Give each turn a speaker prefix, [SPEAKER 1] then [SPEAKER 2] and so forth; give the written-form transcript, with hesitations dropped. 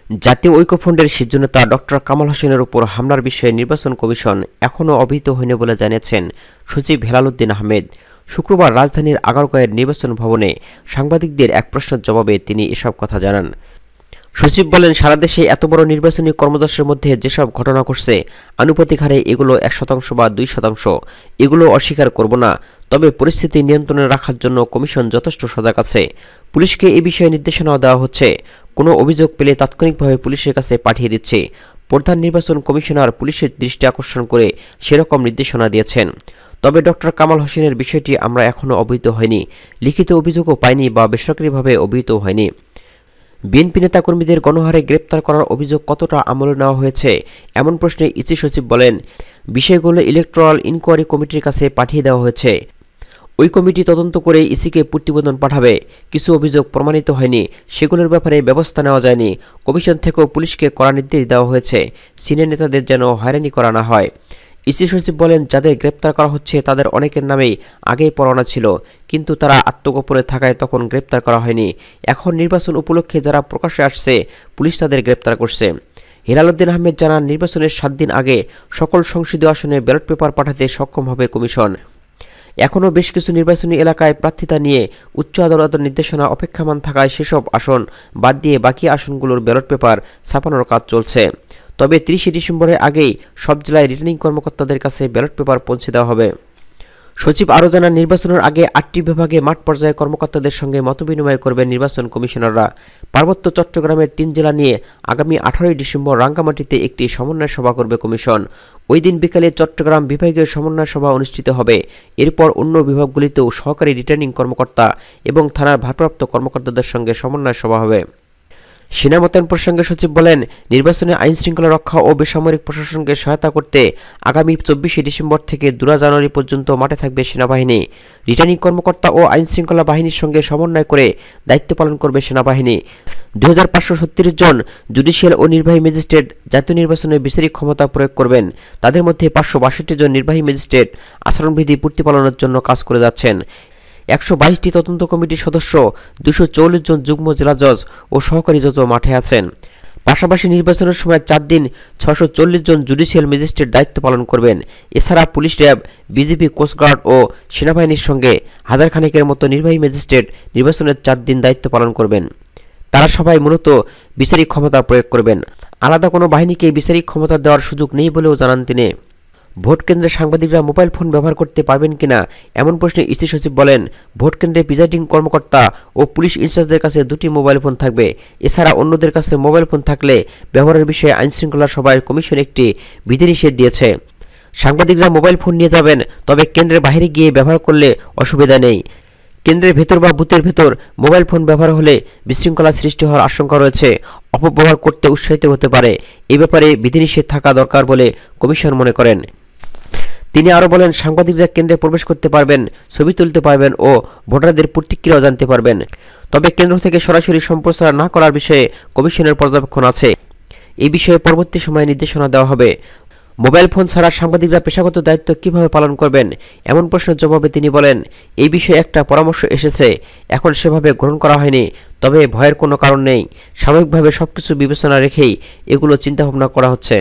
[SPEAKER 1] জাতীয় ঐক্যফ্রন্টের শীর্ষ নেতা ডক্টর কামাল হোসেনের উপর হামলার বিষয়ে নির্বাচন কমিশন এখনও অবহিত হয়নি বলে জানিয়েছেন সচিব হেলালুদ্দীন আহমেদ। শুক্রবার রাজধানীর আগারগাঁওয়ের নির্বাচন ভবনে সাংবাদিকদের এক প্রশ্নের জবাবে তিনি এসব কথা জানান। সচিব বলেন, সারা দেশে এত বড় নির্বাচনী কর্মদর্শের মধ্যে যেসব ঘটনা ঘটছে, আনুপাতিক হারে এগুলো 1% বা 2%, এগুলো অস্বীকার করব না। তবে পরিস্থিতি নিয়ন্ত্রণে রাখার জন্য কমিশন যথেষ্ট সজাগ আছে। পুলিশকে এ বিষয়ে নির্দেশনাও দেওয়া হচ্ছে। কোনো অভিযোগ পেলে তাৎক্ষণিকভাবে পুলিশের কাছে পাঠিয়ে দিচ্ছে। প্রধান নির্বাচন কমিশনার পুলিশের দৃষ্টি আকর্ষণ করে সেরকম নির্দেশনা দিয়েছেন। তবে ডক্টর কামাল হোসেনের বিষয়টি আমরা এখনও অবহিত হয়নি, লিখিত অভিযোগও পাইনি বা বেসরকারিভাবে অবহিত হয়নি। বিএনপি নেতাকর্মীদের গণহারে গ্রেপ্তার করার অভিযোগ কতটা আমলে নেওয়া হয়েছে, এমন প্রশ্নে ইসি সচিব বলেন, বিষয়গুলো ইলেকটোরাল ইনকোয়ারি কমিটির কাছে পাঠিয়ে দেওয়া হয়েছে। ওই কমিটি তদন্ত করে ইসিকে প্রতিবেদন পাঠাবে। কিছু অভিযোগ প্রমাণিত হয়নি, সেগুলোর ব্যাপারে ব্যবস্থা নেওয়া যায়নি। কমিশন থেকেও পুলিশকে কড়া নির্দেশ দেওয়া হয়েছে, সিনিয়র নেতাদের যেন হয়রানি করা না হয়। ইসি সচিব বলেন, যাদের গ্রেপ্তার করা হচ্ছে তাদের অনেকের নামেই আগেই পরোয়ানা ছিল, কিন্তু তারা আত্মগোপনে থাকায় তখন গ্রেপ্তার করা হয়নি। এখন নির্বাচন উপলক্ষে যারা প্রকাশ্যে আসছে, পুলিশ তাদের গ্রেপ্তার করছে। হেলালুদ্দীন আহমেদ জানান, নির্বাচনের 7 দিন আগে সকল সংসদীয় আসনে ব্যালট পেপার পাঠাতে সক্ষম হবে কমিশন। এখনও বেশ কিছু নির্বাচনী এলাকায় প্রার্থিতা নিয়ে উচ্চ আদালতের নির্দেশনা অপেক্ষমান থাকায় সেসব আসন বাদ দিয়ে বাকি আসনগুলোর ব্যালট পেপার ছাপানোর কাজ চলছে। তবে 30 ডিসেম্বরের আগেই সব জেলায় রিটার্নিং কর্মকর্তাদের কাছে ব্যালট পেপার পৌঁছে দেওয়া হবে। সচিব আরও জানান, নির্বাচনের আগে 8টি বিভাগে মাঠ পর্যায়ে কর্মকর্তাদের সঙ্গে মতবিনিময় করবেন নির্বাচন কমিশনাররা। পার্বত্য চট্টগ্রামের 3 জেলা নিয়ে আগামী 18 ডিসেম্বর রাঙ্গামাটিতে একটি সমন্বয় সভা করবে কমিশন। ওই দিন বিকালে চট্টগ্রাম বিভাগীয় সমন্বয় সভা অনুষ্ঠিত হবে। এরপর অন্য বিভাগগুলিতেও সহকারী রিটার্নিং কর্মকর্তা এবং থানার ভারপ্রাপ্ত কর্মকর্তাদের সঙ্গে সমন্বয় সভা হবে। সেনা মোতায়েন প্রসঙ্গে সচিব বলেন, নির্বাচনে আইনশৃঙ্খলা রক্ষা ও বেসামরিক প্রশাসনকে সহায়তা করতে আগামী 24 ডিসেম্বর থেকে 2 জানুয়ারি পর্যন্ত মাঠে থাকবে সেনাবাহিনী। রিটার্নিং কর্মকর্তা ও আইনশৃঙ্খলা বাহিনীর সঙ্গে সমন্বয় করে দায়িত্ব পালন করবে সেনাবাহিনী। 2536 জন জুডিশিয়াল ও নির্বাহী ম্যাজিস্ট্রেট জাতীয় নির্বাচনে বিচারিক ক্ষমতা প্রয়োগ করবেন। তাদের মধ্যে 562 জন নির্বাহী ম্যাজিস্ট্রেট আচরণবিধি প্রতিপালনের জন্য কাজ করে যাচ্ছেন। 122টি তদন্ত কমিটির সদস্য, 244 জন যুগ্ম জেলা জজ ও সহকারী জজও মাঠে আছেন। পাশাপাশি নির্বাচনের সময় 4 দিন 640 জন জুডিশিয়াল ম্যাজিস্ট্রেট দায়িত্ব পালন করবেন। এছাড়া পুলিশ, র্যাব, বিজিবি, কোস্টগার্ড ও সেনাবাহিনীর সঙ্গে হাজার খানেকের মতো নির্বাহী ম্যাজিস্ট্রেট নির্বাচনের 4 দিন দায়িত্ব পালন করবেন। তারা সবাই মূলত বিচারিক ক্ষমতা প্রয়োগ করবেন। আলাদা কোনো বাহিনীকে বিচারিক ক্ষমতা দেওয়ার সুযোগ নেই বলেও জানান তিনি। ভোট কেন্দ্রে সাংবাদিকরা মোবাইল ফোন ব্যবহার করতে পারবেন কিনা, এমন প্রশ্নে ইসি সচিব বলেন, ভোট কেন্দ্রে প্রিজাইডিং কর্মকর্তা ও পুলিশ ইনচার্জদের কাছে 2টি মোবাইল ফোন থাকবে। এছাড়া অন্যদের কাছে মোবাইল ফোন থাকলে ব্যবহারের বিষয়ে আইনশৃঙ্খলা সভায় কমিশন একটি বিধিনিষেধ দিয়েছে। সাংবাদিকরা মোবাইল ফোন নিয়ে যাবেন, তবে কেন্দ্রের বাইরে গিয়ে ব্যবহার করলে অসুবিধা নেই। কেন্দ্রের ভেতর বা বুথের ভেতর মোবাইল ফোন ব্যবহার হলে বিশৃঙ্খলা সৃষ্টি হওয়ার আশঙ্কা রয়েছে, অপব্যবহার করতে উৎসাহিত হতে পারে। এ ব্যাপারে বিধিনিষেধ থাকা দরকার বলে কমিশন মনে করেন। তিনি আরও বলেন, সাংবাদিকরা কেন্দ্রে প্রবেশ করতে পারবেন, ছবি তুলতে পারবেন ও ভোটারদের প্রতিক্রিয়াও জানতে পারবেন। তবে কেন্দ্র থেকে সরাসরি সম্প্রচার না করার বিষয়ে কমিশনের পর্যবেক্ষণ আছে। এই বিষয়ে পরবর্তী সময়ে নির্দেশনা দেওয়া হবে। মোবাইল ফোন ছাড়া সাংবাদিকরা পেশাগত দায়িত্ব কিভাবে পালন করবেন, এমন প্রশ্নের জবাবে তিনি বলেন, এই বিষয়ে একটা পরামর্শ এসেছে, এখন সেভাবে গ্রহণ করা হয়নি। তবে ভয়ের কোনো কারণ নেই, সাময়িকভাবে সবকিছু বিবেচনা রেখেই এগুলো চিন্তাভাবনা করা হচ্ছে।